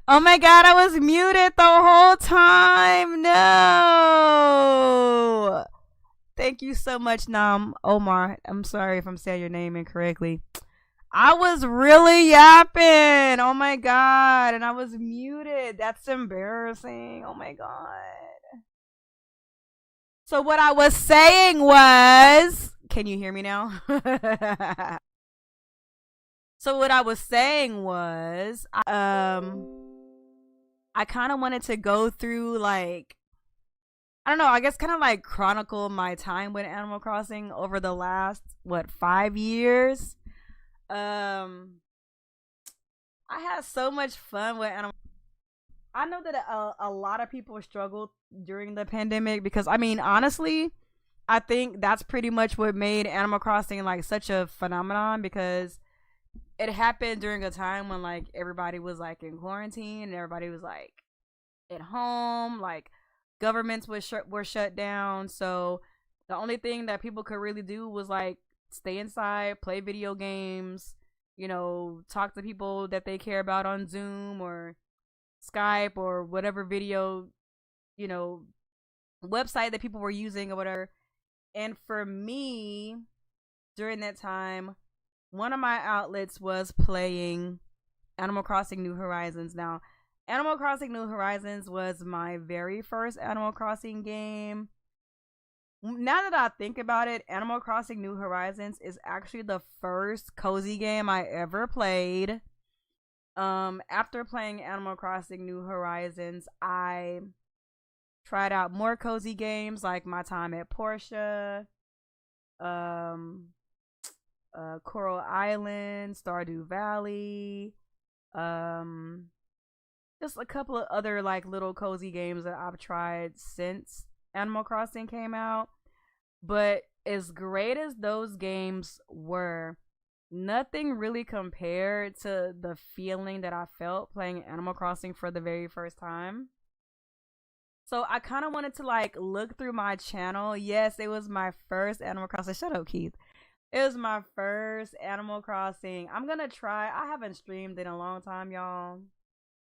Oh my god, I was muted the whole time. No. Thank you so much, Nam Omar. I'm sorry if I'm saying your name incorrectly. I was really yapping. Oh my god, and I was muted. That's embarrassing. Oh my god. So what I was saying was, can you hear me now? So what I was saying was, I kind of wanted to go through like, I don't know, I guess kind of like chronicle my time with Animal Crossing over the last what 5 years. Um, I had so much fun with Animal. I know that a lot of people struggled during the pandemic because I mean honestly, I think that's pretty much what made Animal Crossing like such a phenomenon because it happened during a time when like everybody was like in quarantine and everybody was like at home, like governments were shut down, so the only thing that people could really do was like stay inside, play video games, talk to people that they care about on Zoom or Skype or whatever video, you know, website that people were using or whatever. And for me, during that time, one of my outlets was playing Animal Crossing New Horizons. Now, Animal Crossing New Horizons was my very first Animal Crossing game. Now that I think about it, Animal Crossing New Horizons is actually the first cozy game I ever played. After playing Animal Crossing New Horizons, I tried out more cozy games like my time at Portia, um, Coral Island, Stardew Valley, um, just a couple of other like little cozy games that I've tried since Animal Crossing came out. But as great as those games were, nothing really compared to the feeling that I felt playing Animal Crossing for the very first time. So I kind of wanted to like look through my channel. Yes, it was my first Animal Crossing. Shut up, Keith. It was my first Animal Crossing. I'm gonna try. I haven't streamed in a long time, y'all.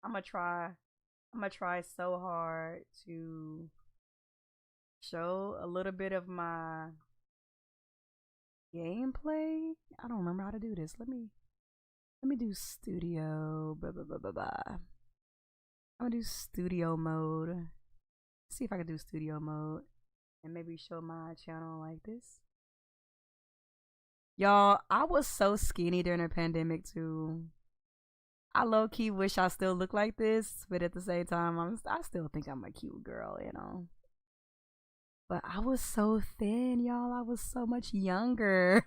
I'm gonna try. I'm gonna try so hard to show a little bit of my gameplay. I don't remember how to do this. Let me do studio. Blah, blah, blah, blah, blah. I'm gonna do studio mode. See if I can do studio mode and maybe show my channel like this. Y'all, I was so skinny during the pandemic too. I low key wish I still looked like this, but at the same time, I still think I'm a cute girl. But I was so thin, y'all. I was so much younger.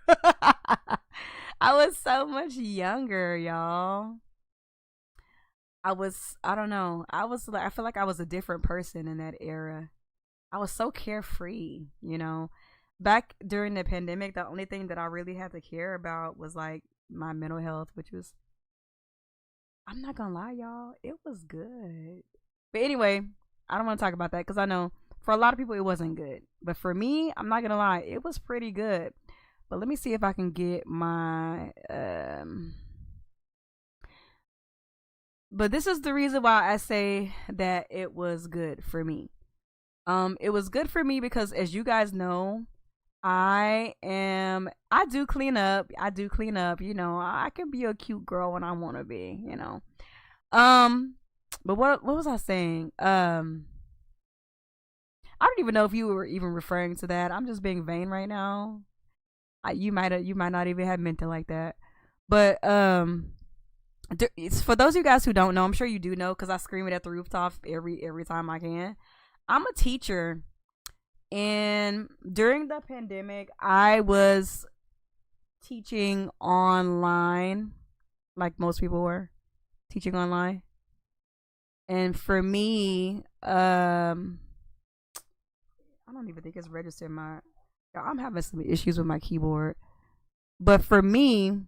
I was so much younger, y'all. I don't know. I feel like I was a different person in that era. I was so carefree. Back during the pandemic, the only thing that I really had to care about was like my mental health, which was, I'm not gonna lie, y'all, it was good. But anyway, I don't want to talk about that because I know for a lot of people it wasn't good. But for me, I'm not gonna lie, it was pretty good. But let me see if I can get my but this is the reason why I say that it was good for me. It was good for me because as you guys know, I do clean up. I do clean up. I can be a cute girl when I want to be. Um but what was I saying? I don't even know if you were even referring to that. I'm just being vain right now. You might not even have meant it like that. But it's for those of you guys who don't know, I'm sure you do know because I scream it at the rooftop every time I can. I'm a teacher, and during the pandemic, I was teaching online, like most people were teaching online. And for me, I don't even think it's registered my. I'm having some issues with my keyboard, but for me,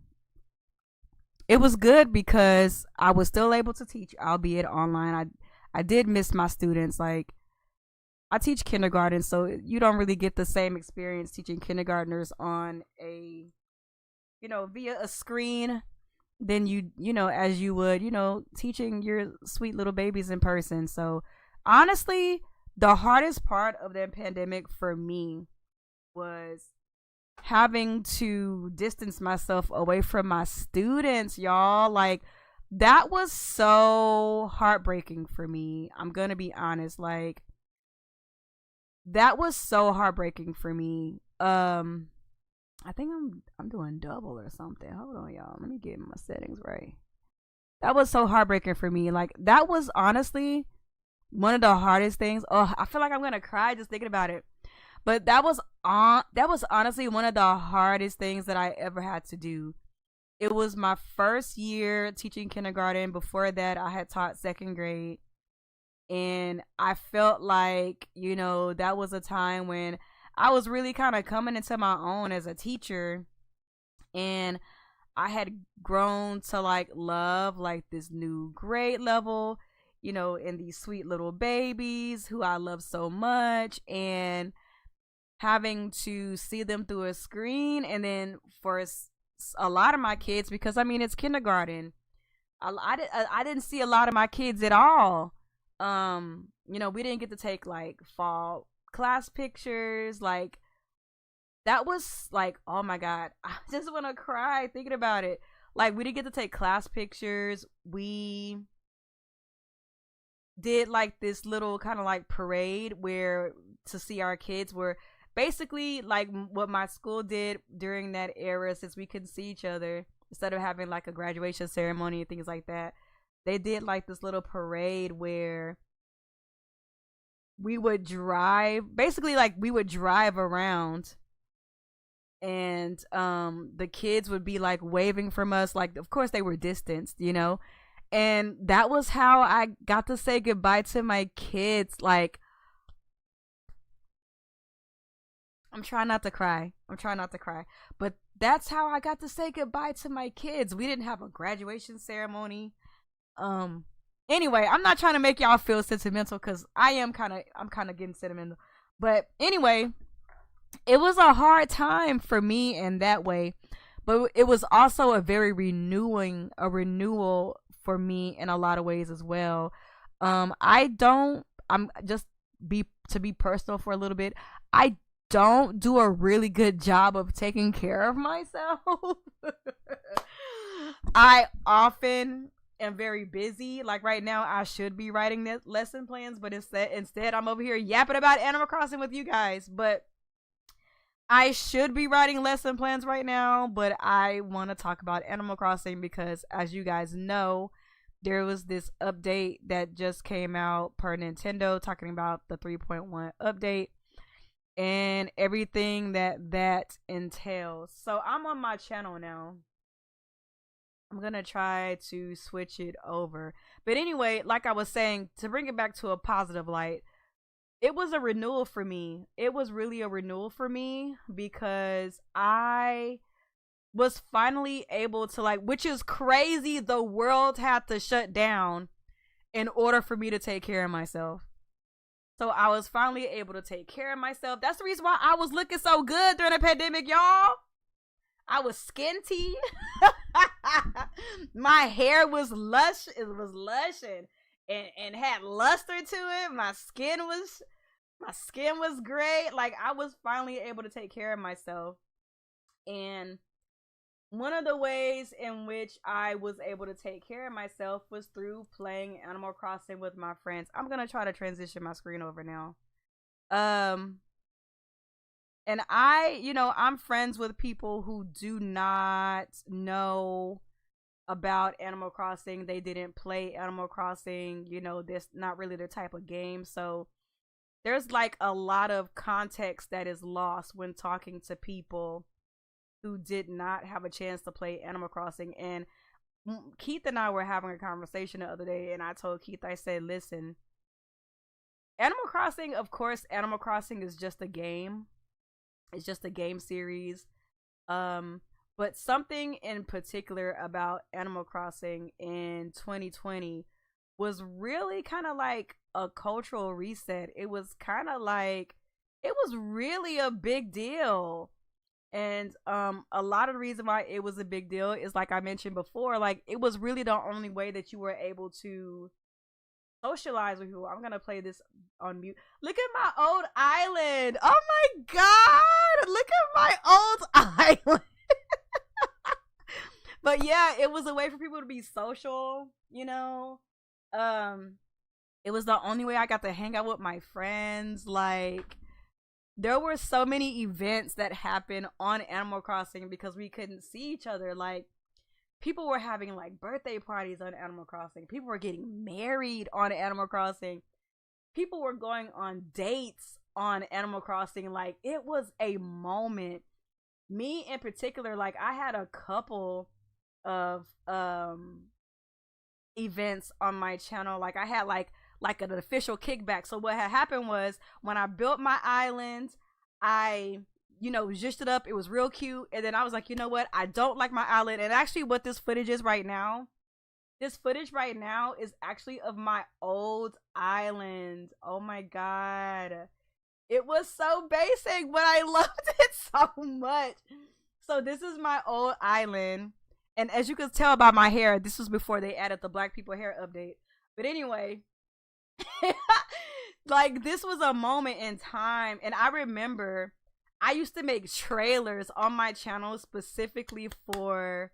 it was good because I was still able to teach, albeit online. I did miss my students. Like I teach kindergarten, so you don't really get the same experience teaching kindergartners on a via a screen than as you would, teaching your sweet little babies in person. So honestly, the hardest part of the pandemic for me was having to distance myself away from my students, y'all. Like, that was so heartbreaking for me. I'm gonna be honest. Like, that was so heartbreaking for me. I think I'm doing double or something. Hold on, y'all. Let me get my settings right. That was so heartbreaking for me. Like, that was honestly one of the hardest things. Oh, I feel like I'm gonna cry just thinking about it. But that was honestly one of the hardest things that I ever had to do. It was my first year teaching kindergarten. Before that, I had taught second grade. And I felt like, that was a time when I was really kind of coming into my own as a teacher. And I had grown to like love like this new grade level, and these sweet little babies who I love so much. And having to see them through a screen, and then for a lot of my kids, because I mean it's kindergarten, I didn't see a lot of my kids at all. We didn't get to take like fall class pictures. Like, that was like, oh my god, I just want to cry thinking about it. Like, we didn't get to take class pictures. We did like this little kind of like parade where to see our kids, were basically like what my school did during that era, since we couldn't see each other, instead of having like a graduation ceremony and things like that. They did like this little parade where we would drive, basically like we would drive around, and the kids would be like waving from us, like of course they were distanced, and that was how I got to say goodbye to my kids. Like, I'm trying not to cry. But that's how I got to say goodbye to my kids. We didn't have a graduation ceremony. Anyway, I'm not trying to make y'all feel sentimental, because I'm kind of getting sentimental. But anyway, it was a hard time for me in that way. But it was also a very renewal for me in a lot of ways as well. I'm just to be personal for a little bit. I don't do a really good job of taking care of myself. I often am very busy. Like right now, I should be writing lesson plans, but instead I'm over here yapping about Animal Crossing with you guys. But I should be writing lesson plans right now, but I want to talk about Animal Crossing because, as you guys know, there was this update that just came out per Nintendo, talking about the 3.1 update and everything that entails. So I'm on my channel now. I'm gonna try to switch it over. But anyway, like I was saying, to bring it back to a positive light, it was a renewal for me. It was really a renewal for me because I was finally able to, like, which is crazy, the world had to shut down in order for me to take care of myself. So I was finally able to take care of myself. That's the reason why I was looking so good during the pandemic, y'all. I was skinty. My hair was lush. It was lush and had luster to it. My skin was great. Like, I was finally able to take care of myself. And one of the ways in which I was able to take care of myself was through playing Animal Crossing with my friends. I'm going to try to transition my screen over now. And I'm friends with people who do not know about Animal Crossing. They didn't play Animal Crossing. This not really their type of game. So there's like a lot of context that is lost when talking to people who did not have a chance to play Animal Crossing. And Keith and I were having a conversation the other day, and I told Keith, I said, listen, Animal Crossing, of course, Animal Crossing is just a game. It's just a game series. But something in particular about Animal Crossing in 2020 was really kind of like a cultural reset. It was kind of like, it was really a big deal. And a lot of the reason why it was a big deal is like I mentioned before, like it was really the only way that you were able to socialize with people. I'm gonna play this on mute. Look at my old island. Oh my god! Look at my old island. But yeah, it was a way for people to be social, you know. Um, it was the only way I got to hang out with my friends. Like, there were so many events that happened on Animal Crossing because we couldn't see each other. Like, people were having like birthday parties on Animal Crossing. People were getting married on Animal Crossing. People were going on dates on Animal Crossing. Like, it was a moment. Me in particular, like I had a couple of events on my channel. Like I had like an official kickback. So what had happened was when I built my island, I zhushed it up. It was real cute. And then I was like, you know what? I don't like my island. And actually what this footage is right now, this footage right now is actually of my old island. Oh my god. It was so basic, but I loved it so much. So this is my old island. And as you can tell by my hair, this was before they added the black people hair update. But anyway, like this was a moment in time. And I remember I used to make trailers on my channel specifically for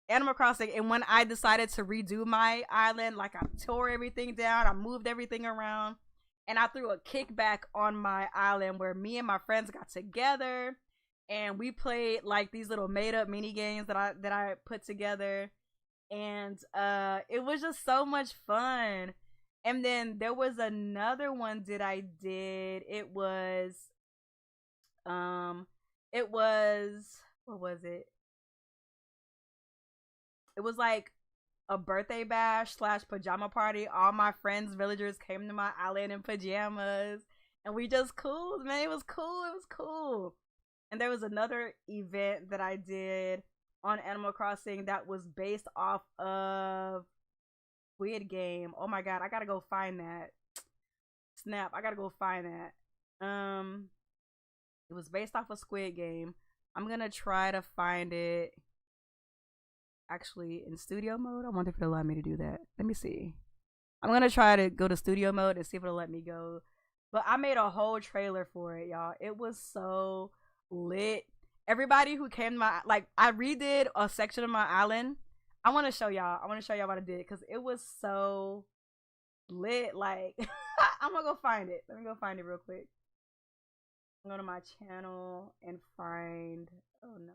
Animal Crossing. And when I decided to redo my island, like I tore everything down, I moved everything around, and I threw a kickback on my island where me and my friends got together and we played like these little made up mini games that I put together, and it was just so much fun. And then there was another one that I did. It was what was it? It was like a birthday bash slash pajama party. All my friends, villagers came to my island in pajamas, and we just cooled, man. It was cool. It was cool. And there was another event that I did on Animal Crossing that was based off of Squid Game. Oh my god, I gotta go find that. Snap, I gotta go find that. It was based off of Squid Game. I'm gonna try to find it actually in studio mode. I wonder if it'll allow me to do that. Let me see. I'm gonna try to go to studio mode and see if it'll let me go. But I made a whole trailer for it, y'all. It was so lit. Everybody who came to my, like, I redid a section of my island. I want to show y'all. I want to show y'all what I did because it was so lit. Like, I'm gonna go find it. Let me go find it real quick. Go to my channel and find. Oh no,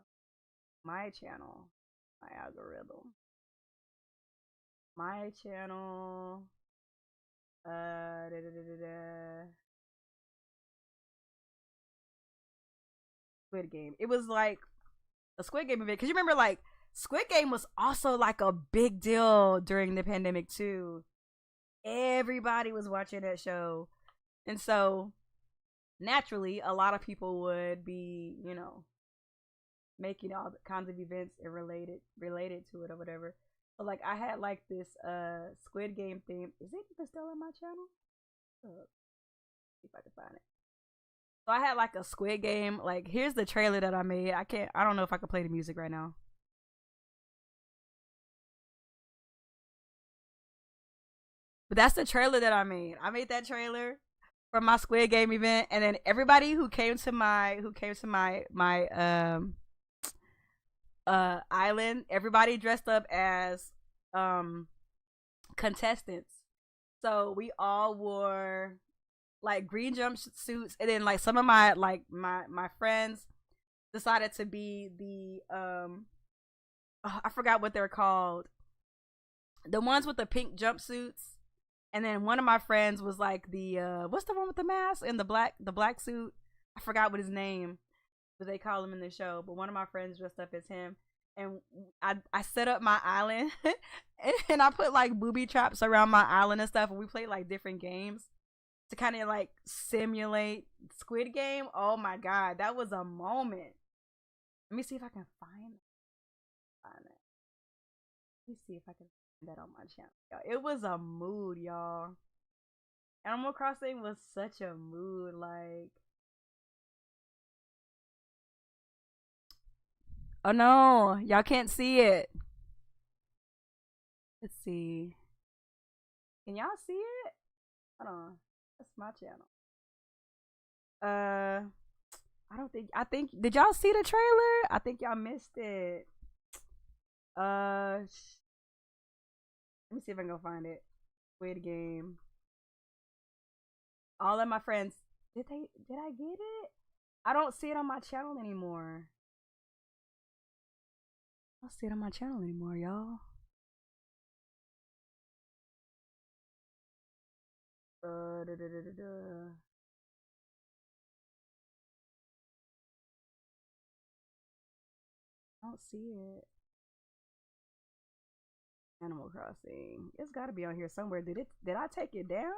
my channel, my algorithm, my channel. Da, da, da, da. Squid Game. It was like a Squid Game event because you remember, like, Squid Game was also like a big deal during the pandemic too. Everybody was watching that show, and so naturally, a lot of people would be, making all kinds of events and related to it or whatever. So like, I had like this Squid Game theme. Is it even still on my channel? See if I can find it. So I had like a Squid Game. Like, here's the trailer that I made. I don't know if I can play the music right now. But that's the trailer that I made. I made that trailer for my Squid Game event, and then everybody who came to my island, everybody dressed up as contestants. So we all wore like green jumpsuits, and then like some of my friends decided to be the I forgot what they're called, the ones with the pink jumpsuits. And then one of my friends was like the what's the one with the mask and the black suit? I forgot what his name, but they call him in the show. But one of my friends dressed up as him, and I set up my island and I put like booby traps around my island and stuff, and we played like different games to kind of like simulate Squid Game. Oh my god, that was a moment. Let me see if I can find it. Let me see if I can find that on my channel. It was a mood, y'all. Animal Crossing was such a mood. Like, Oh no, y'all can't see it. Let's see. Can y'all see it? Hold on. That's my channel. I think did y'all see the trailer? I think y'all missed it. Let me see if I can go find it. Squid Game. All of my friends, did I get it? I don't see it on my channel anymore. I don't see it on my channel anymore, y'all. I don't see it. Animal Crossing. It's got to be on here somewhere. Did I take it down?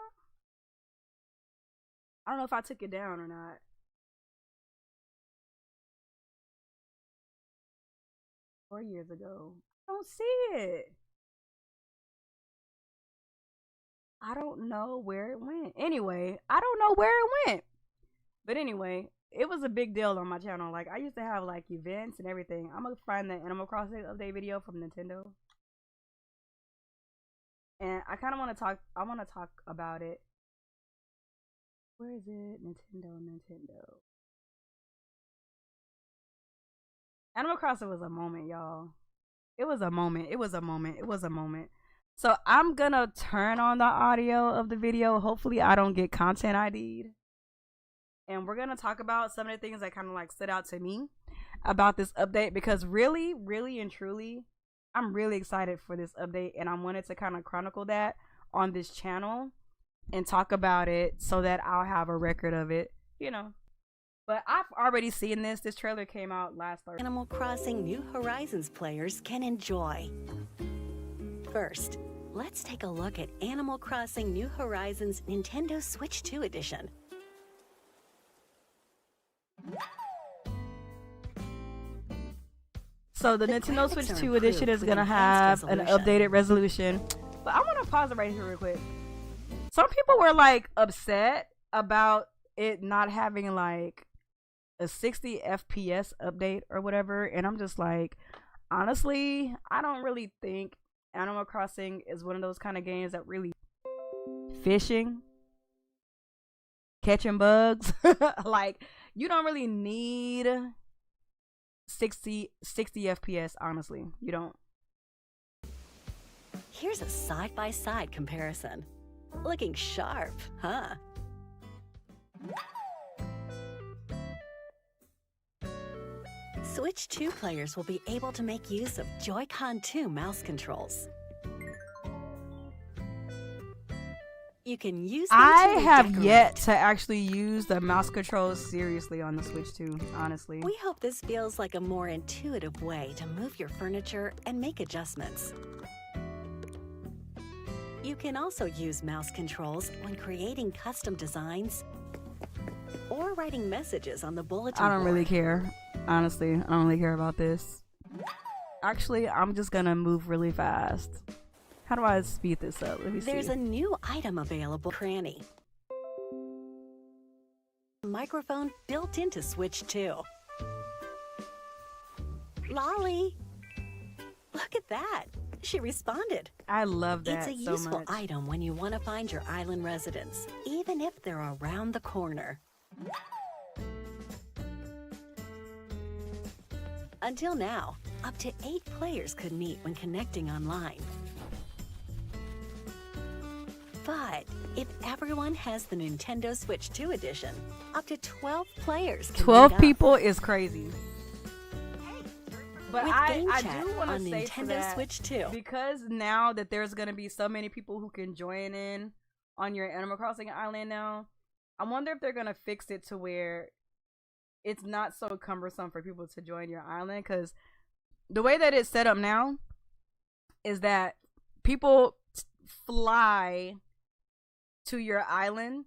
I don't know if I took it down or not. Four years ago. I don't see it. I don't know where it went. Anyway, I don't know where it went. But anyway, it was a big deal on my channel. Like I used to have like events and everything. I'm gonna find the Animal Crossing update video from Nintendo. And I kind of want to talk. I want to talk about it. Where is it? Nintendo. Animal Crossing was a moment, y'all. It was a moment. It was a moment. It was a moment. So I'm gonna turn on the audio of the video. Hopefully, I don't get content ID'd. And we're gonna talk about some of the things that kind of like stood out to me about this update because really, really and truly, I'm really excited for this update, and I wanted to kind of chronicle that on this channel and talk about it so that I'll have a record of it, you know. But I've already seen this. This trailer came out last Thursday. Animal Crossing New Horizons players can enjoy. First, let's take a look at Animal Crossing New Horizons Nintendo Switch 2 edition. So the Nintendo Switch 2 edition is going to have an updated resolution. But I want to pause it right here real quick. Some people were like upset about it not having like a 60 FPS update or whatever. And I'm just like, honestly, I don't really think Animal Crossing is one of those kind of games that really fishing, catching bugs. Like, you don't really need 60 FPS, honestly. You don't. Here's a side-by-side comparison. Looking sharp, huh? Switch 2 players will be able to make use of Joy-Con 2 mouse controls. You can use them I to have decorate. yet to actually use the mouse controls seriously on the Switch 2, honestly. We hope this feels like a more intuitive way to move your furniture and make adjustments. You can also use mouse controls when creating custom designs or writing messages on the bulletin I don't board. really care. Honestly, I don't really care about this. Actually, I'm just gonna move really fast. How do I speed this up? Let me see. There's a new item available, Cranny. Microphone built into Switch 2. Lolly! Look at that! She responded. I love that It's a so useful much. item when you want to find your island residents, even if they're around the corner. Until now, up to 8 players could meet when connecting online. But if everyone has the Nintendo Switch 2 edition, up to 12 players can 12 meet up. people is crazy. But With I Game Chat do want to on say to Nintendo that, Switch 2. because now that there's going to be so many people who can join in on your Animal Crossing island now, I wonder if they're going to fix it to where it's not so cumbersome for people to join your island. Because the way that it's set up now is that people fly to your island,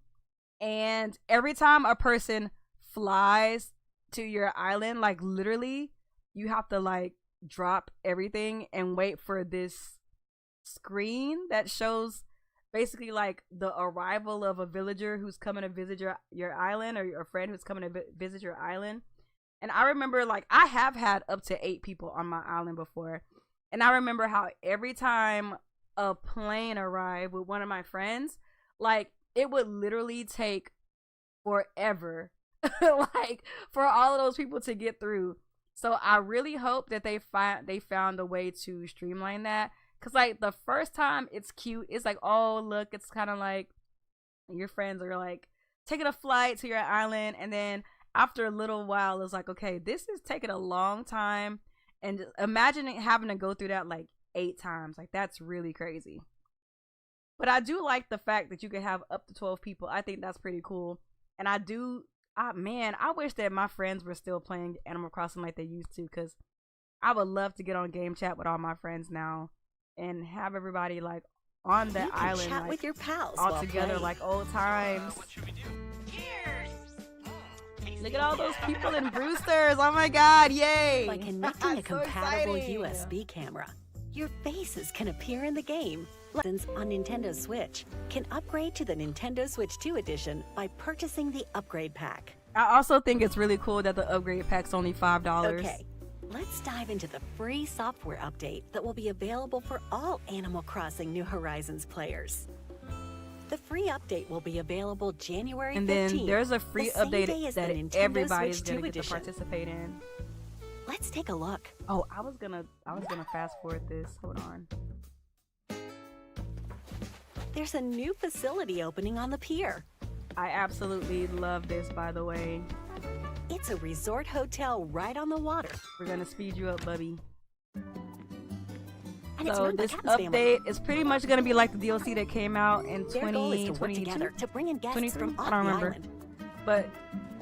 and every time a person flies to your island, like literally, you have to like drop everything and wait for this screen that shows basically like the arrival of a villager who's coming to visit your island, or your friend who's coming to visit your island. And I remember, like, I have had up to 8 people on my island before. And I remember how every time a plane arrived with one of my friends, like, it would literally take forever, like, for all of those people to get through. So I really hope that they found a way to streamline that. Because, like, the first time it's cute. It's like, oh, look, it's kind of like your friends are, like, taking a flight to your island. And then after a little while, it's like, okay, this is taking a long time. And imagine having to go through that like 8 times. Like, that's really crazy. But I do like the fact that you can have up to 12 people. I think that's pretty cool. And I wish that my friends were still playing Animal Crossing like they used to, because I would love to get on game chat with all my friends now and have everybody like on the island, chat like, with your pals all together like old times. Look at all those people in Brewster's. Oh my god, yay! By connecting a compatible exciting. USB camera, your faces can appear in the game. Lessons on Nintendo Switch can upgrade to the Nintendo Switch 2 edition by purchasing the upgrade pack. I also think it's really cool that the upgrade pack's only $5. Okay, let's dive into the free software update that will be available for all Animal Crossing New Horizons players. The free update will be available January 15th. And then there's a free the same day update as the that Nintendo everybody's Switch gonna 2 get to edition. participate in. Let's take a look. Oh, I was gonna fast forward this. Hold on. There's a new facility opening on the pier. I absolutely love this, by the way. It's a resort hotel right on the water. We're gonna speed you up, Bubby. And it's So run by this Captain's family. update is pretty much gonna be like the DLC that came out in Their goal is to work 2022, together to bring in guests 23? from I off don't the remember. island. But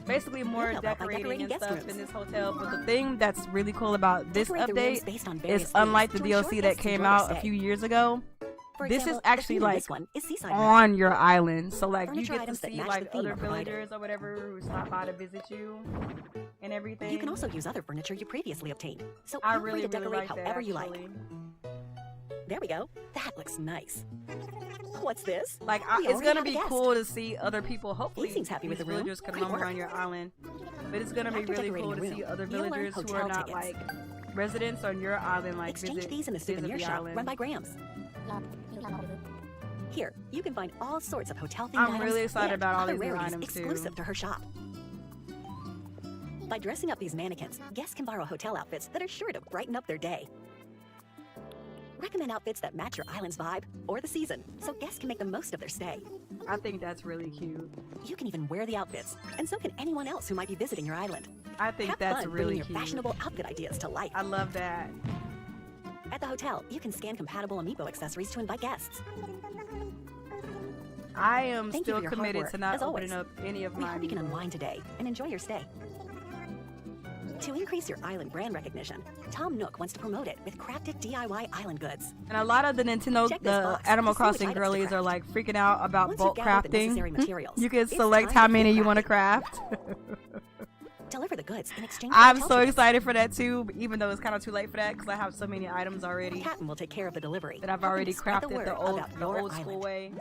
basically more You'll help out by decorating decorating and guest stuff rooms. in this hotel. But the thing that's really cool about this Decorate the rooms update based on various is, themes unlike the to ensure DLC that guests came enjoy their out a stay. few years ago, For this example, is actually the theme of like this one is seaside room. on your island. So like you Furniture get to items that see match like the theme other are provided. villagers or whatever who stop by to visit you and everything. You can also use other furniture you previously obtained. So I feel really, free to really decorate like that, however you like. actually. There we go. That looks nice. What's this? Like, We it's already gonna have a be guest. cool to see other people. Hopefully, He seems happy with these the room. villagers can Great roam work. around your island. But it's gonna be After really decorating cool the to see room, other you'll learn villagers who hotel are not tickets. like residents on your island. Like Exchange visit these in the souvenir the shop island. run by Grams. Here, you can find all sorts of hotel-themed I'm items really excited and about all other these new rarities items, too. exclusive to her shop. By dressing up these mannequins, guests can borrow hotel outfits that are sure to brighten up their day. Recommend outfits that match your island's vibe or the season, so guests can make the most of their stay. I think that's really cute. You can even wear the outfits, and so can anyone else who might be visiting your island. I think Have that's fun really bringing your cute. fashionable outfit ideas to life. I love that. At the hotel, you can scan compatible amiibo accessories to invite guests. I am Thank you still for your hard committed work, to not as always. opening up any of We my hope you can amiibos. unwind today and enjoy your stay. To increase your island brand recognition, Tom Nook wants to promote it with crafted DIY island goods. And a lot of the Nintendo, Check this the box Animal to see which Crossing items to girlies are craft. like freaking out about Once bulk you've gathered the crafting. necessary materials, You can it's select time how to many you crafting. want to craft. Deliver the goods in exchange for I'm hotel so tickets. excited for that too, even though it's kind of too late for that because I have so many items already Captain will take care of the delivery. that I've helping already to spread crafted word the old about your school island. way.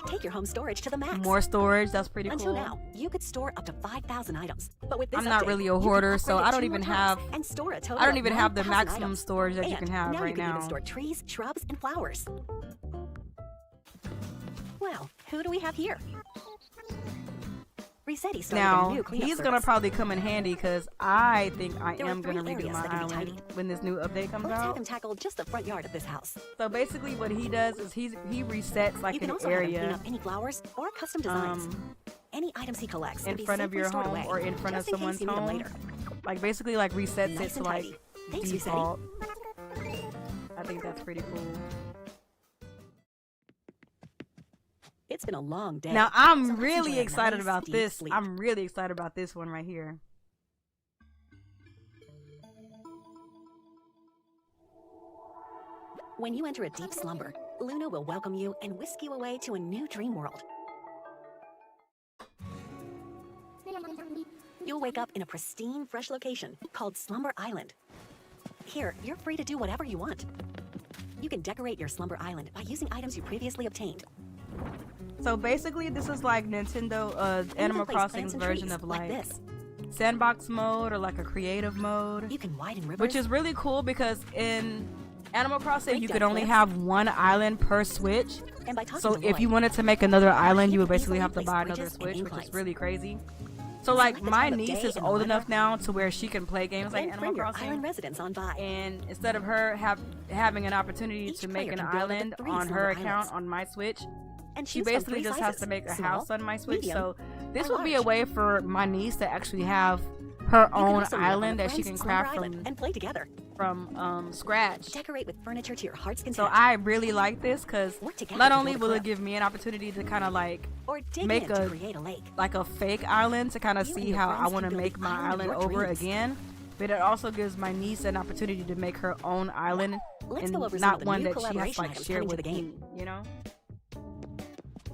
Take your home storage to the max. More storage, that's pretty Until cool. now, you could store up to 5,000 items. But with this I'm not update, really a you can hoarder, upgrade so it I don't 2 even more times have- and store a total I don't of even have the 9,000 maximum items. storage that you And can have now right you can now. even store trees, shrubs, and flowers. Well, who do we have here? Resetti started a Now, new cleanup he's service. gonna probably come in handy because I think I There are am 3 gonna redo areas my that can be island tidied. when this new update comes Let's have out. him tackle just the front yard of this house. So basically what he does is he resets You like can an also have him clean area up any flowers or custom designs. Any items he collects can in be front of safely your stored home away, or in front of just in case someone's you need them home. later. Like basically like resets Nice it to and like tidy. Thanks, Resetti. default. I think that's pretty cool. It's been a long day. Now so I'm let's really enjoy a excited nice, about deep this. sleep. I'm really excited about this one right here. When you enter a deep slumber, Luna will welcome you and whisk you away to a new dream world. You'll wake up in a pristine, fresh location called Slumber Island. Here, you're free to do whatever you want. You can decorate your Slumber Island by using items you previously obtained. So basically, this is like Nintendo Animal Crossing's version of like this. sandbox mode or like a creative mode. You can widen rivers, which is really cool because in Animal Crossing Break you down could only cliffs. have one island per Switch. and by talking So to if Lloyd, you wanted to make another island, you would can basically easily have to place buy another bridges and Switch, which is inclines. really crazy. So like Select the my time of niece day is and old weather. enough now to where she can play games like then Animal bring your island Crossing. residents on by. And instead of her having an opportunity Each to make player an can build up to island 3 on her smaller account islands. on my Switch, and she choose from basically 3 just sizes, has to make a small, house on my Switch. medium, So this or would be a large. way for my niece to actually have her You can own also live on island a that she friend's can smaller craft island and play together. from scratch. Decorate with furniture to your heart's So content. I really like this because Work together not to only build a will it cliff. give me an opportunity to kind of like or dig make in to a- create a lake. like a fake island to kind of You and see your how I friends want to can build make the my island of island your over dreams. again. But it also gives my niece an opportunity to make her own island Let's and go over some of not the one new that she has collaboration like items share coming to with the me, game. you know?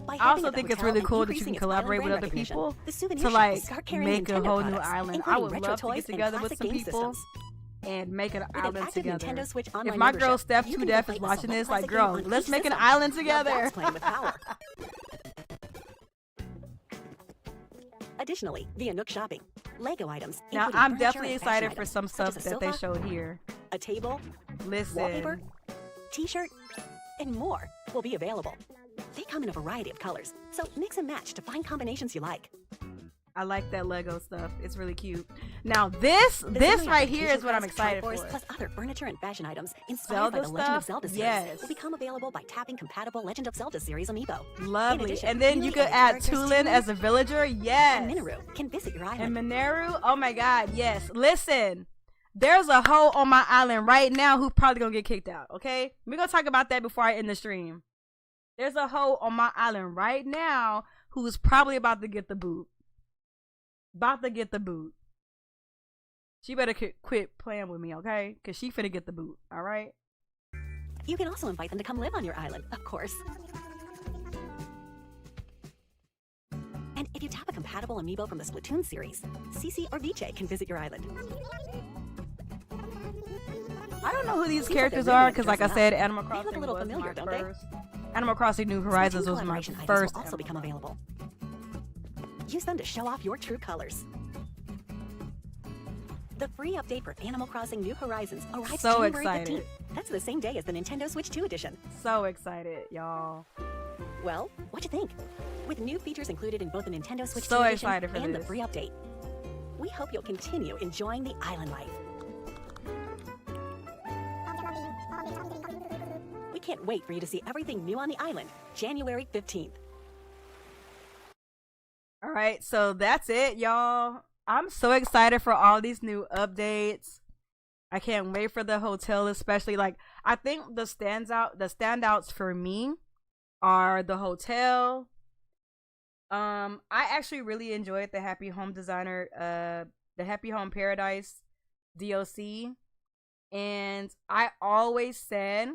By I helping also at the think it's hotel really and cool that you increasing can its collaborate island with brand other recognition, people the souvenir to shop like will start carrying make a Nintendo whole new products, island. I including would retro love to toys get and together with classic some game people systems. and make an With an island active together. Nintendo Switch If online my girl membership, Steph you 2 can Def play is a watching select this, like, classic game girl, on let's each make an system. island Now together. that's playing with power. Additionally, via Nook Shopping, Lego items, Now including I'm furniture definitely and fashion excited for items, some such stuff as a that they sofa, showed here. a table, Listen, wallpaper, t-shirt, and more will be available. They come in a variety of colors, so mix and match to find combinations you like. I like that Lego stuff. It's really cute. Now this The this Zelda right here application is what I'm crafts, excited Triforce, for. Plus other furniture and fashion items inspired by Zelda the Legend of stuff? Zelda series Yes. will become available by tapping compatible Legend of Zelda series amiibo. In Lovely. addition, And then you newly could added add characters Tulin Tulin as a villager. Yes. and Minoru can visit your And island. Mineru, oh my god, yes. Listen, there's a hoe on my island right now who's probably gonna get kicked out, okay? We're gonna talk about that before I end the stream. There's a hoe on my island right now who's probably about to get the boot. About to get the boot. She better quit playing with me, okay? Because she finna get the boot, alright? You can also invite them to come live on your island, of course. And if you tap a compatible amiibo from the Splatoon series, Cece or Viche can visit your island. I don't know who these Seems like characters they're really are because, like I dressing said, up. Animal They look a Crossing little was familiar, my don't they? first. Animal Crossing New Horizons Splatoon was my collaboration items first. will also become available. Use them to show off your true colors. The free update for Animal Crossing New Horizons arrives So January excited. 15th. That's the same day as the Nintendo Switch 2 edition. So excited, y'all. Well, what'd you think? With new features included in both the Nintendo Switch So 2 excited edition for and this. the free update. We hope you'll continue enjoying the island life. We can't wait for you to see everything new on the island, January 15th. All right, so that's it, y'all. I'm so excited for all these new updates. I can't wait for the hotel, especially. Like, I think the standouts for me are the hotel. I actually really enjoyed the Happy Home Designer, the Happy Home Paradise DLC, and I always said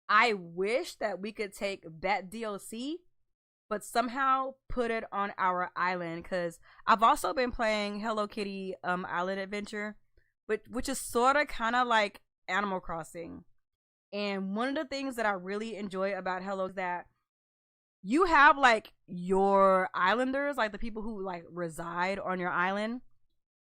I wish that we could take that DLC but somehow put it on our island, because I've also been playing Hello Kitty Island Adventure, which is sort of kind of like Animal Crossing. And one of the things that I really enjoy about Hello is that you have like your islanders, like the people who like reside on your island,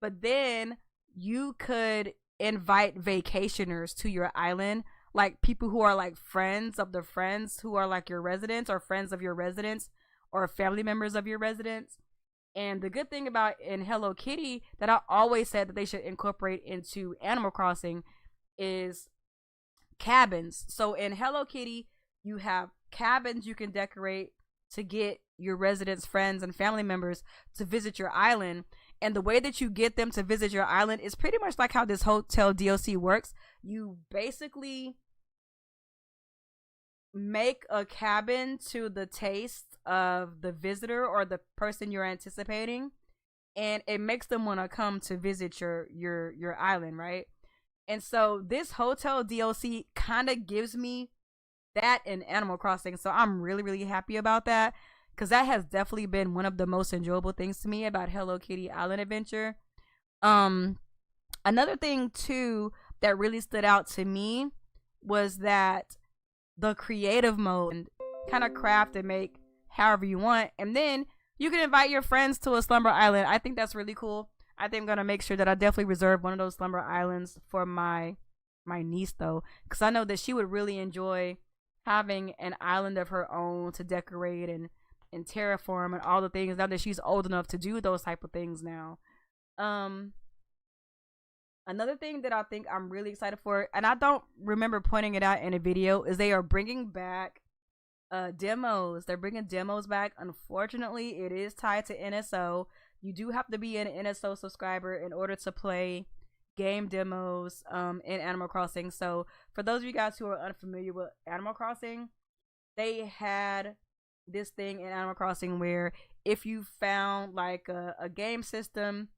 but then you could invite vacationers to your island, like people who are like friends of the friends who are like your residents, or friends of your residents, or family members of your residents. And the good thing about in Hello Kitty that I always said that they should incorporate into Animal Crossing is cabins. So in Hello Kitty, you have cabins you can decorate to get your residents, friends, and family members to visit your island. And the way that you get them to visit your island is pretty much like how this hotel DLC works. You basically make a cabin to the taste of the visitor or the person you're anticipating, and it makes them want to come to visit your island, right? And so this hotel DLC kind of gives me that in Animal Crossing. So I'm really, really happy about that, because that has definitely been one of the most enjoyable things to me about Hello Kitty Island Adventure. Another thing too that really stood out to me was that the creative mode, kind of craft and make however you want. And then you can invite your friends to a slumber island. I think that's really cool. I think I'm going to make sure that I definitely reserve one of those slumber islands for my niece, though, because I know that she would really enjoy having an island of her own to decorate and terraform and all the things, now that she's old enough to do those type of things now. Another thing that I think I'm really excited for, and I don't remember pointing it out in a video, is they are bringing back demos. They're bringing demos back. Unfortunately, it is tied to NSO. You do have to be an NSO subscriber in order to play game demos in Animal Crossing. So for those of you guys who are unfamiliar with Animal Crossing, they had this thing in Animal Crossing where if you found like a game system,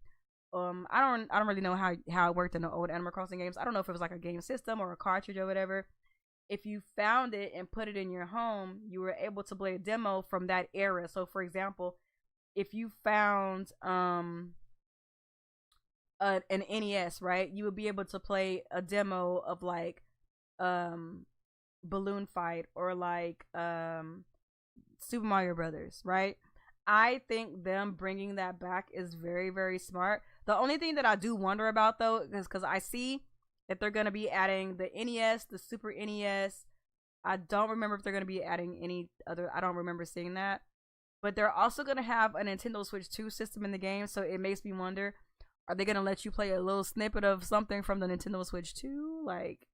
I don't really know how it worked in the old Animal Crossing games. I don't know if it was like a game system or a cartridge or whatever. If you found it and put it in your home, you were able to play a demo from that era. So for example, if you found an NES, right, you would be able to play a demo of like Balloon Fight or like Super Mario Brothers, right? I think them bringing that back is very, very smart. The only thing that I do wonder about, though, is because I see that they're going to be adding the NES, the Super NES. I don't remember if they're going to be adding any other. I don't remember seeing that. But they're also going to have a Nintendo Switch 2 system in the game. So it makes me wonder, are they going to let you play a little snippet of something from the Nintendo Switch 2? Like,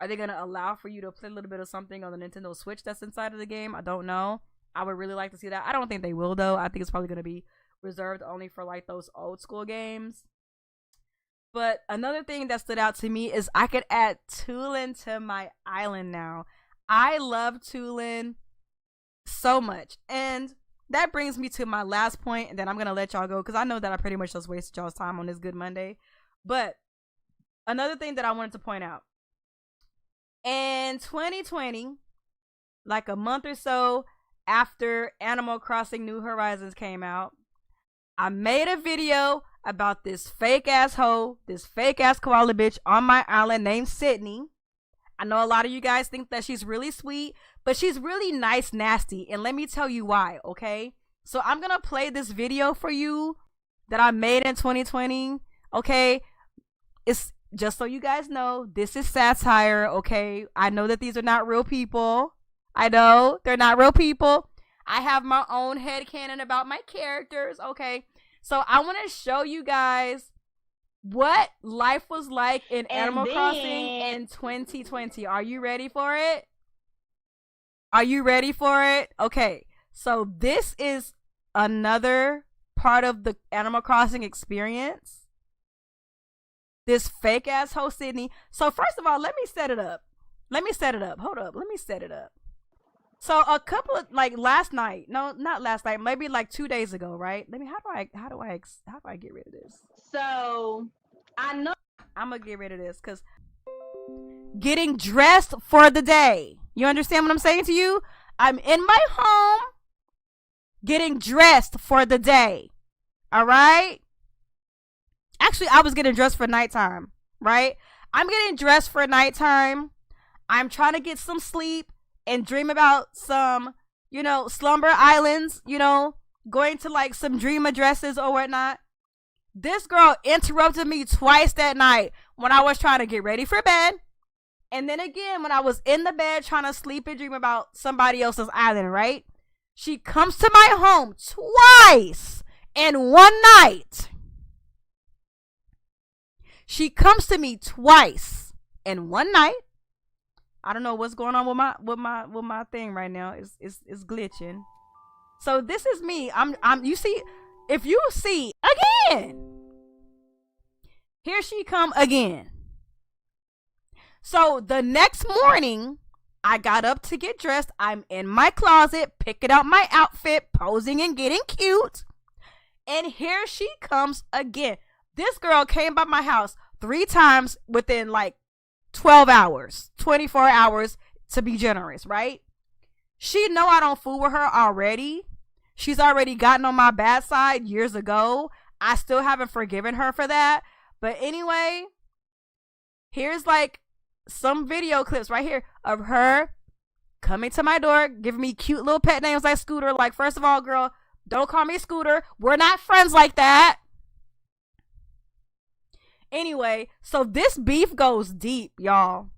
are they going to allow for you to play a little bit of something on the Nintendo Switch that's inside of the game? I don't know. I would really like to see that. I don't think they will, though. I think it's probably going to be reserved only for like those old school games. But another thing that stood out to me is I could add Tulin to my island now. I love Tulin so much. And that brings me to my last point, and then I'm going to let y'all go because I know that I pretty much just wasted y'all's time on this Good Monday. But another thing that I wanted to point out. In 2020, like a month or so after Animal Crossing New Horizons came out, I made a video about this fake ass hoe, this fake ass koala bitch on my island named Sydney. I know a lot of you guys think that she's really sweet, but she's really nice nasty, and let me tell you why, okay? So I'm gonna play this video for you that I made in 2020, okay? It's just so you guys know, this is satire, okay? I know that these are not real people. I know they're not real people. I have my own headcanon about my characters, okay? So I want to show you guys what life was like in Animal Crossing in 2020. Are you ready for it? Are you ready for it? Okay, so this is another part of the Animal Crossing experience. This fake ass host Sydney. So first of all, let me set it up. Hold up. Let me set it up. So a couple of like last night, no, not last night, maybe like 2 days ago, right? How do I get rid of this? So I know I'm gonna get rid of this because getting dressed for the day. You understand what I'm saying to you? I'm in my home getting dressed for the day. All right. Actually, I was getting dressed for nighttime, right? I'm getting dressed for nighttime. I'm trying to get some sleep and dream about some, slumber islands, going to like some dream addresses or whatnot. This girl interrupted me twice that night when I was trying to get ready for bed. And then again, when I was in the bed trying to sleep and dream about somebody else's island, right? She comes to my home twice in one night. She comes to me twice in one night. I don't know what's going on with my thing right now. It's glitching. So this is me. You see, if you see again, here she come again. So the next morning, I got up to get dressed. I'm in my closet, picking out my outfit, posing and getting cute. And here she comes again. This girl came by my house 3 times within like 12 hours, 24 hours to be generous, right? She know I don't fool with her already. She's already gotten on my bad side years ago. I still haven't forgiven her for that. But anyway, here's like some video clips right here of her coming to my door, giving me cute little pet names like Scooter. Like, first of all, girl, don't call me Scooter. We're not friends like that. Anyway, so this beef goes deep, y'all.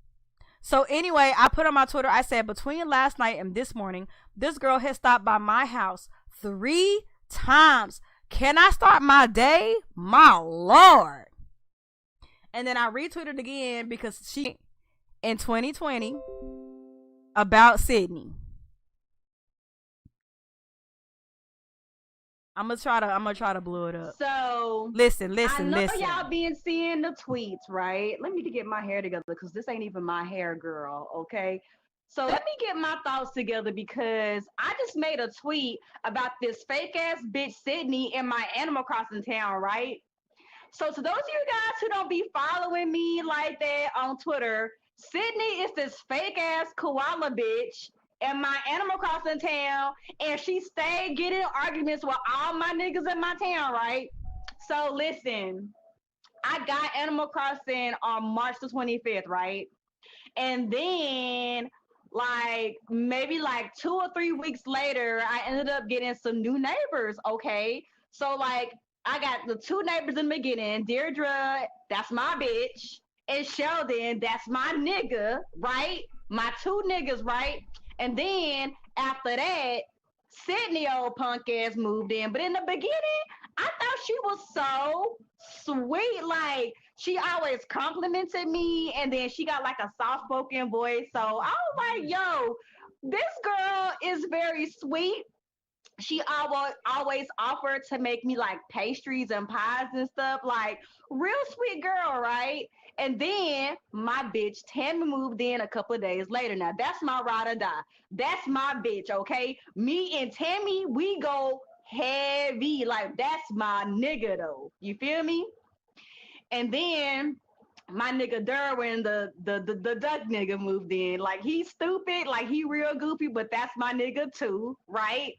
So anyway, I put on my Twitter, I said, between last night and this morning, this girl has stopped by my house 3 times. Can I start my day? My Lord. And then I retweeted again because she, in 2020, about Sydney. I'm gonna try to blow it up. So listen. I know y'all been seeing the tweets, right? Let me get my hair together because this ain't even my hair, girl. Okay. So let me get my thoughts together because I just made a tweet about this fake ass bitch Sydney in my Animal Crossing town, right? So to those of you guys who don't be following me like that on Twitter, Sydney is this fake ass koala bitch in my Animal Crossing town, and she stayed getting arguments with all my niggas in my town, right? So listen, I got Animal Crossing on March the 25th, right? And then like maybe like 2 or 3 weeks later, I ended up getting some new neighbors, okay? So like I got the 2 neighbors in the beginning, Deirdre, that's my bitch, and Sheldon, that's my nigga, right? My 2 niggas, right? And then after that, Sydney old punk ass moved in. But in the beginning, I thought she was so sweet. Like she always complimented me, and then she got like a soft spoken voice. So I was like, yo, this girl is very sweet. She always offered to make me like pastries and pies and stuff, like real sweet girl, right? And then my bitch Tammy moved in a couple of days later. Now that's my ride or die. That's my bitch, okay? Me and Tammy, we go heavy. Like that's my nigga though. You feel me? And then my nigga Derwin, the duck nigga moved in. Like he's stupid, like he real goofy, but that's my nigga too, right?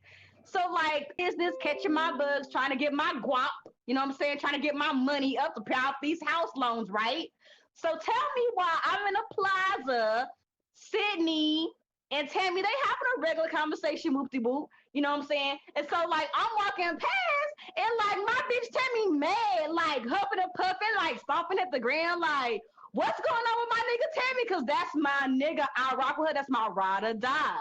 So like business catching my bugs, trying to get my guap, you know what I'm saying? Trying to get my money up to pay off these house loans, right? So tell me why I'm in a plaza, Sydney and Tammy, they having a regular conversation, whoop de whoop, you know what I'm saying? And so like I'm walking past and like my bitch Tammy mad, like huffing and puffing, like stomping at the ground, like what's going on with my nigga Tammy? Cause that's my nigga. I rock with her. That's my ride or die.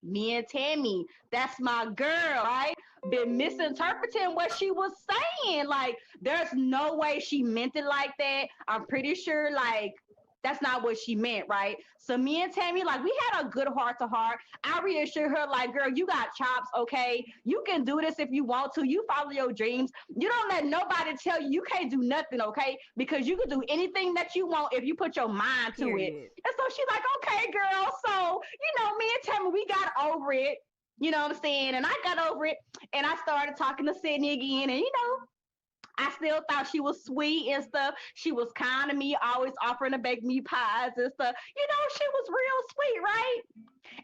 Me and Tammy, that's my girl, right? Been misinterpreting what she was saying. Like, there's no way she meant it like that. I'm pretty sure, like, that's not what she meant, right? So me and Tammy, like, we had a good heart to heart. I reassured her, like, girl, you got chops, okay? You can do this if you want to. You follow your dreams. You don't let nobody tell you you can't do nothing, okay? Because you can do anything that you want if you put your mind to it. And so she's like, okay, girl. So, you know, me and Tammy, we got over it. You know what I'm saying? And I got over it. And I started talking to Sydney again. And, you know, I still thought she was sweet and stuff. She was kind to me, always offering to bake me pies and stuff. You know, she was real sweet, right?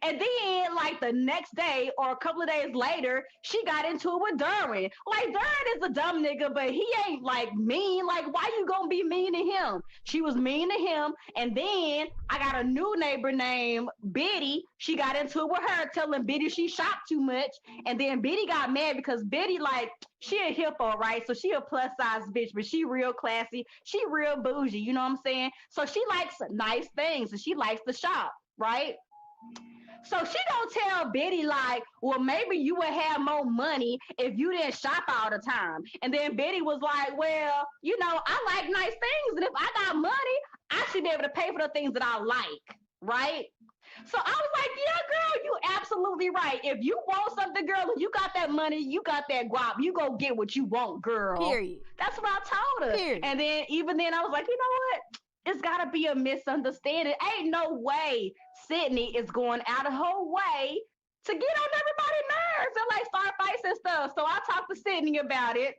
And then, like the next day or a couple of days later, she got into it with Derwin. Like, Derwin is a dumb nigga, but he ain't like mean. Like, why you gonna be mean to him? She was mean to him. And then I got a new neighbor named Biddy. She got into it with her, telling Biddy she shopped too much. And then Biddy got mad because Biddy, like, she a hippo, right? So she a plus size bitch, but she real classy. She real bougie, you know what I'm saying? So she likes nice things and she likes to shop, right? So she don't tell Biddy like, well, maybe you would have more money if you didn't shop all the time. And then Biddy was like, well, you know, I like nice things. And if I got money, I should be able to pay for the things that I like, right? So I was like, yeah, girl, you absolutely right. If you want something, girl, if you got that money, you got that guap, you go get what you want, girl. Period. That's what I told her. Period. And then even then I was like, you know what? It's got to be a misunderstanding. Ain't no way Sydney is going out of her way to get on everybody's nerves and like start fights and stuff. So I talked to Sydney about it.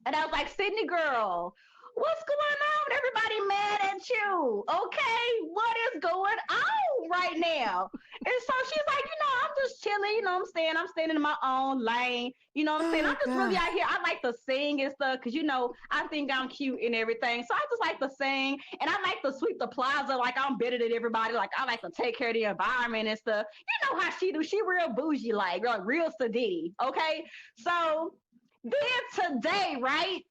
And I was like, Sydney, girl, what's going on? Everybody mad at you. Okay, what is going on right now? And so she's like, I'm just chilling, I'm staying in my own lane, what I'm saying? I'm just really out here. I like to sing and stuff because, I think I'm cute and everything. So I just like to sing and I like to sweep the plaza like I'm better than everybody. Like I like to take care of the environment and stuff. You know how she do. She real bougie, like real sadie, okay? So then today, right?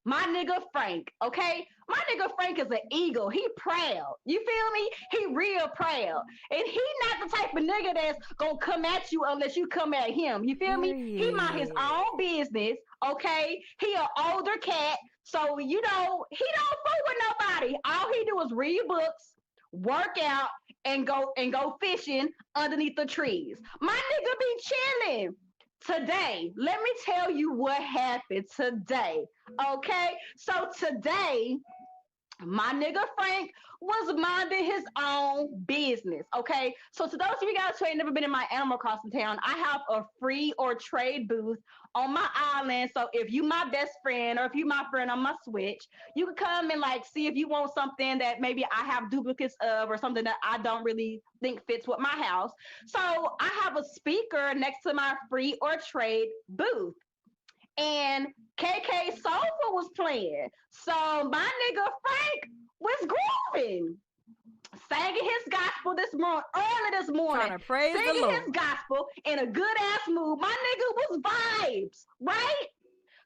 My nigga Frank, okay? My nigga Frank is an eagle. He proud. You feel me? He real proud. And he not the type of nigga that's gonna come at you unless you come at him. You feel me? He mind his own business, okay? He an older cat. So, he don't fool with nobody. All he do is read books, work out, and go fishing underneath the trees. My nigga be chilling. Today, let me tell you what happened today. Okay, so today, my nigga Frank was minding his own business. Okay, so to those of you guys who ain't never been in my Animal Crossing town, I have a free or trade booth on my island. So if you my best friend or if you my friend on my Switch, you can come and see if you want something that maybe I have duplicates of or something that I don't really think fits with my house. So I have a speaker next to my free or trade booth. And KK Soulful was playing. So my nigga Frank was grooving, singing his gospel early this morning, trying to praise singing the Lord. his gospel in a good ass mood. My nigga was vibes, right?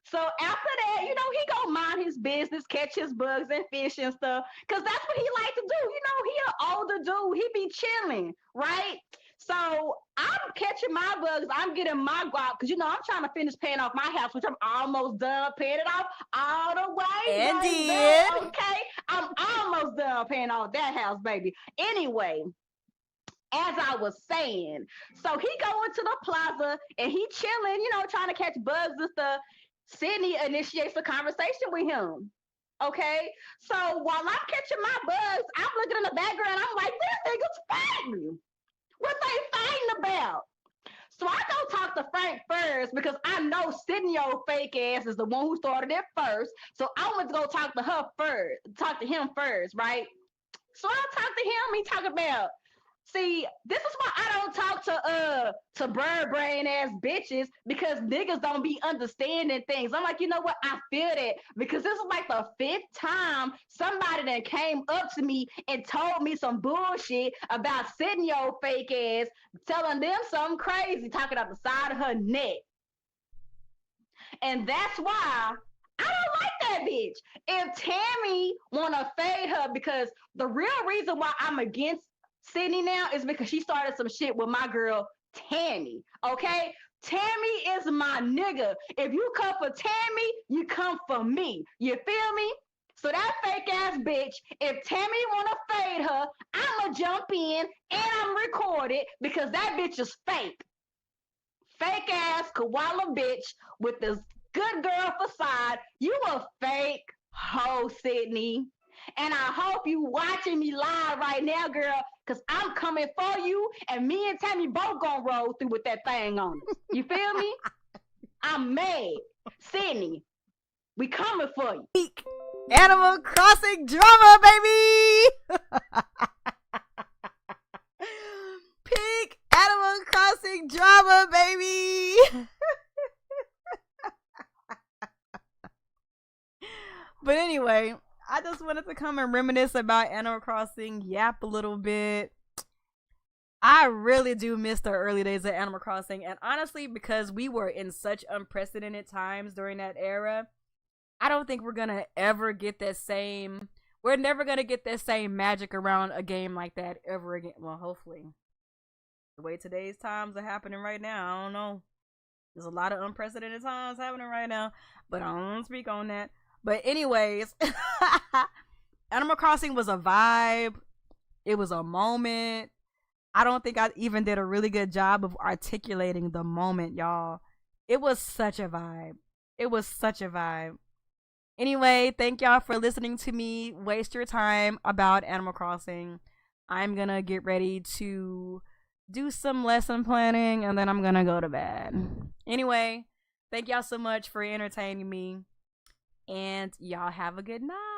So after that, he gonna mind his business, catch his bugs and fish and stuff, cause that's what he like to do. He an older dude. He be chilling, right? So I'm catching my bugs. I'm getting my guap because I'm trying to finish paying off my house, which I'm almost done paying it off all the way. And baby. did. Okay, I'm almost done paying off that house, baby. Anyway, as I was saying, so he going to the plaza and he chilling, trying to catch bugs and stuff. Sydney initiates a conversation with him. Okay, so while I'm catching my bugs, I'm looking in the background. I'm like, this nigga's fighting. What they fighting about? So I go talk to Frank first because I know Sydney, your fake ass, is the one who started it first. So I went to go talk to him first, right? So I talk to him. He talk about. See, this is why I don't talk to bird brain ass bitches because niggas don't be understanding things. I'm like, you know what? I feel that because this is like the 5th time somebody that came up to me and told me some bullshit about sitting your fake ass, telling them something crazy, talking out the side of her neck. And that's why I don't like that bitch. If Tammy wanna fade her, because the real reason why I'm against Sydney now is because she started some shit with my girl Tammy. Okay, Tammy is my nigga. If you come for Tammy, you come for me. You feel me? So that fake ass bitch, if Tammy wanna fade her, I'ma jump in and I'm recorded because that bitch is fake. Fake ass koala bitch with this good girl facade. You a fake hoe, Sydney. And I hope you watching me live right now, girl, because I'm coming for you, and me and Tammy both gonna roll through with that thing on us. You feel me? I'm mad. Sydney, we coming for you. Peak Animal Crossing drama, baby! Peak Animal Crossing drama, baby! But anyway, I just wanted to come and reminisce about Animal Crossing, yap a little bit. I really do miss the early days of Animal Crossing, and honestly, because we were in such unprecedented times during that era, I don't think we're gonna ever get that same. We're never gonna get that same magic around a game like that ever again. Well, hopefully. The way today's times are happening right now, I don't know. There's a lot of unprecedented times happening right now, but I don't speak on that. But anyways, Animal Crossing was a vibe. It was a moment. I don't think I even did a really good job of articulating the moment, y'all. It was such a vibe. It was such a vibe. Anyway, thank y'all for listening to me waste your time about Animal Crossing. I'm gonna get ready to do some lesson planning and then I'm gonna go to bed. Anyway, thank y'all so much for entertaining me. And y'all have a good night.